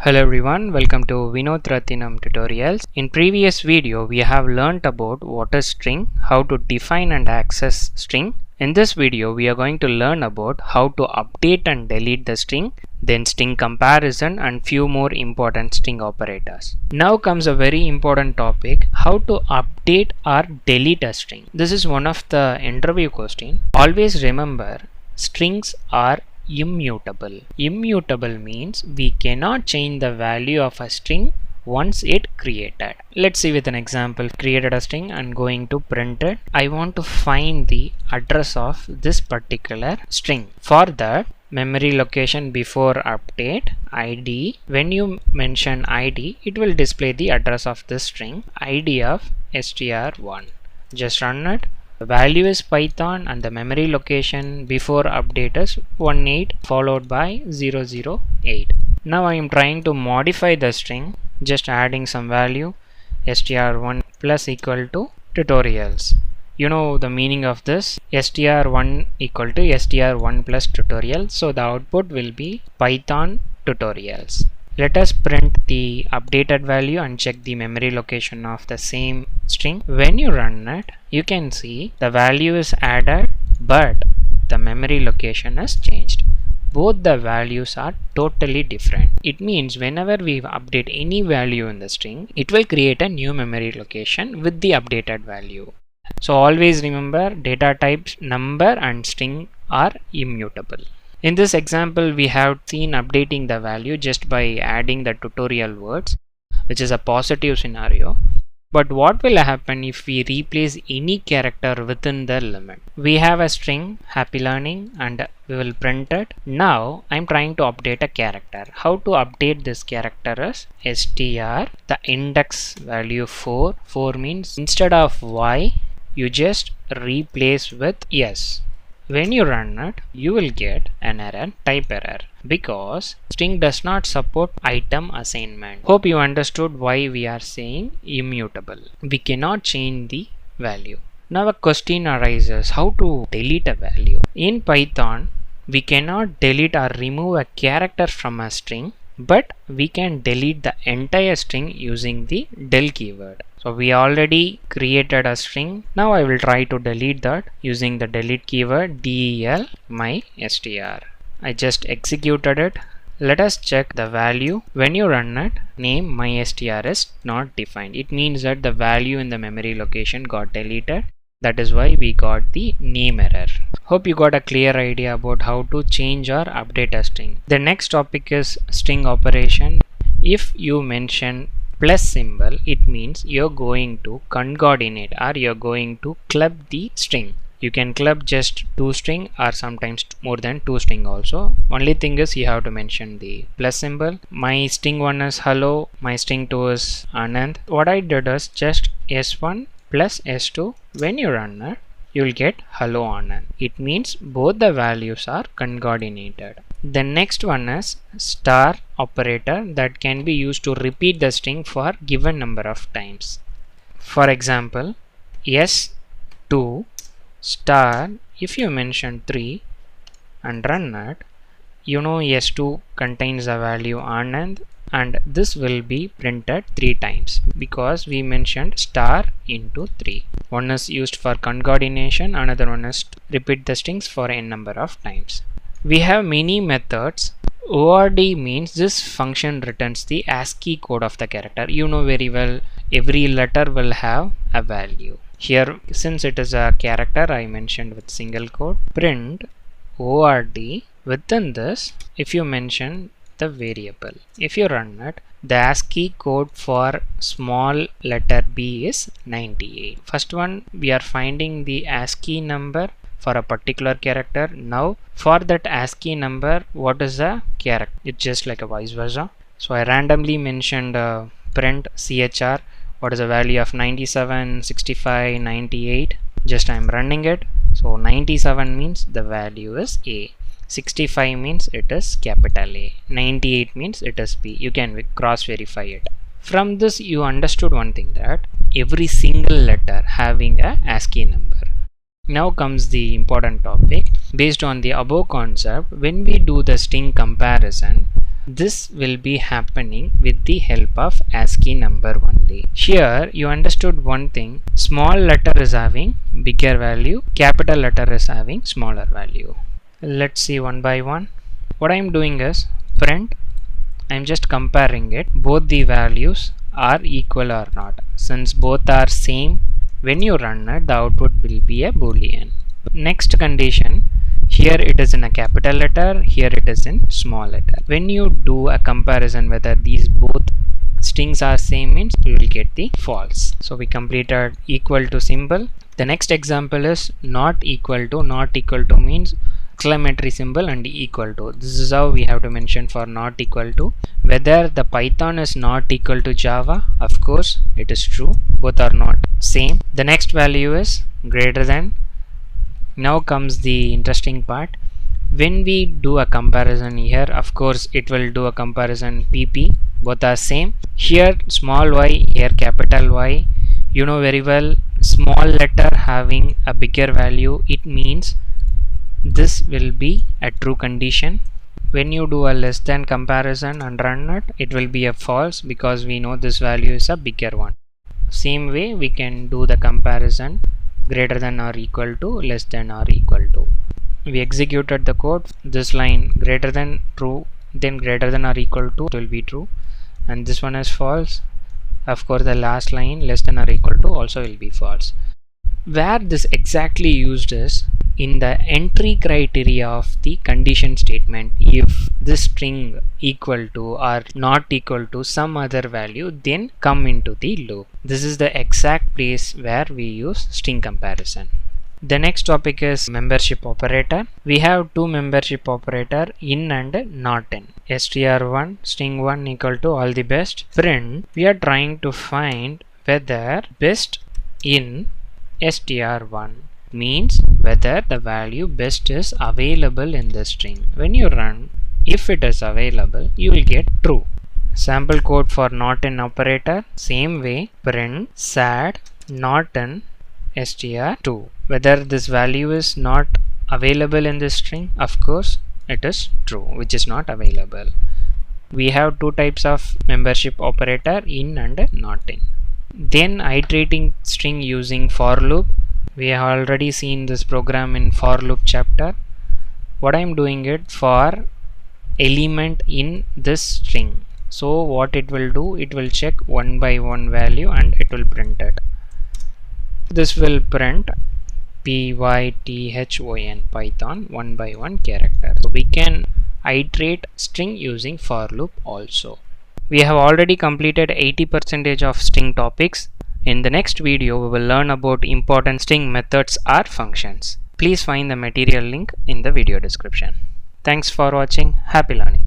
Hello everyone, welcome to Vinod Rathinam tutorials. In previous video we have learnt about what is string, how to define and access string. In this video we are going to learn about how to update and delete the string, then string comparison and few more important string operators. Now comes a very important topic, how to update or delete a string. This is one of the interview question. Always remember, strings are immutable. Immutable means we cannot change the value of a string once it created. Let's see with an example. Created a string and going to print it. I want to find the address of this particular string. For that, memory location before update id. When you mention id, it will display the address of this string, id of str1. Just run it. The value is Python and the memory location before update is 18 followed by 008. Now I am trying to modify the string, just adding some value, str1 plus equal to tutorials. You know the meaning of this, str1 equal to str1 plus tutorial, so the output will be Python tutorials. Let us print the updated value and check the memory location of the same string. When you run it, you can see the value is added but the memory location has changed. Both the values are totally different. It means whenever we update any value in the string, it will create a new memory location with the updated value. So always remember, data types number and string are immutable. In this example, we have seen updating the value just by adding the tutorial words, which is a positive scenario. But what will happen if we replace any character within the limit? We have a string happy learning and we will print it. Now I'm trying to update a character. How to update this character is str, the index value 4. 4 means instead of y, you just replace with yes. When you run it, you will get an error, type error, because string does not support item assignment. Hope you understood why we are saying immutable. We cannot change the value. Now a question arises, how to delete a value? In Python, we cannot delete or remove a character from a string, but we can delete the entire string using the del keyword. So we already created a string. Now I will try to delete that using the delete keyword del mystr. I just executed it. Let us check the value. When you run it, name mystr is not defined. It means that the value in the memory location got deleted. That is why we got the name error. Hope you got a clear idea about how to change or update a string. The next topic is string operation. If you mention plus symbol, it means you're going to concatenate or you're going to club the string. You can club just 2 string or sometimes more than 2 string also. Only thing is you have to mention the plus symbol. My string 1 is hello, my string 2 is Anand. What I did is just s1 plus s2. When you run it, you will get hello Anand. It means both the values are concatenated. The next one is star operator that can be used to repeat the string for given number of times. For example, s2 star, if you mention 3 and run it, you know s2 contains the value Anand and this will be printed 3 times because we mentioned star into 3. One is used for concatenation, another one is to repeat the strings for n number of times. We have many methods. ORD means this function returns the ASCII code of the character. You know very well, every letter will have a value. Here, since it is a character, I mentioned with single quote, print ORD. Within this, if you mention the variable, if you run it, the ASCII code for small letter b is 98. First one, we are finding the ASCII number for a particular character. Now for that ASCII number, what is the character? It's just like a vice versa. So I randomly mentioned print chr, what is the value of 97, 65, 98. Just I'm running it. So 97 means the value is a, 65 means it is capital A, 98 means it is B. You can cross verify it. From this you understood one thing, that every single letter having a ASCII number. Now comes the important topic. Based on the above concept, when we do the string comparison, This will be happening with the help of ASCII number only. Here you understood one thing, small letter is having bigger value, capital letter is having smaller value. Let's see one by one. What I am doing is print. I am just comparing it, both the values are equal or not. Since both are same, when you run it, the output will be a boolean. Next condition, here it is in a capital letter, here it is in small letter. When you do a comparison whether these both strings are same, means you will get the false. So we completed equal to symbol. The next example is not equal to. Not equal to means exclamatory symbol and equal to. This is how we have to mention for not equal to. Whether the Python is not equal to Java, of course it is true, both are not same. The next value is greater than. Now comes the interesting part. When we do a comparison here, of course it will do a comparison PP, both are same. Here small y, here capital Y. You know very well, small letter having a bigger value, it means this will be a true condition. When you do a less than comparison and run it, it will be a false because we know this value is a bigger one. Same way we can do the comparison greater than or equal to, less than or equal to. We executed the code. This line greater than true, then greater than or equal to will be true, and this one is false. Of course the last line less than or equal to also will be false. Where this exactly used is in the entry criteria of the condition statement. If this string equal to or not equal to some other value, then come into the loop. This is the exact place where we use string comparison. The next topic is membership operator. We have two membership operator, in and not in. str1 string 1 equal to all the best. Print, we are trying to find whether best in str1 means whether the value best is available in the string. When you run, if it is available, you will get true. Sample code for not in operator, same way, print sad not in str2. Whether this value is not available in this string, of course it is true, which is not available. We have two types of membership operator, in and not in. Then iterating string using for loop. We have already seen this program in for loop chapter. What I am doing it for element in this string. So what it will do, it will check one by one value and it will print it. This will print Python, Python, one by one character. So we can iterate string using for loop also. We have already completed 80% of string topics. In the next video, we will learn about important string methods or functions. Please find the material link in the video description. Thanks for watching. Happy learning.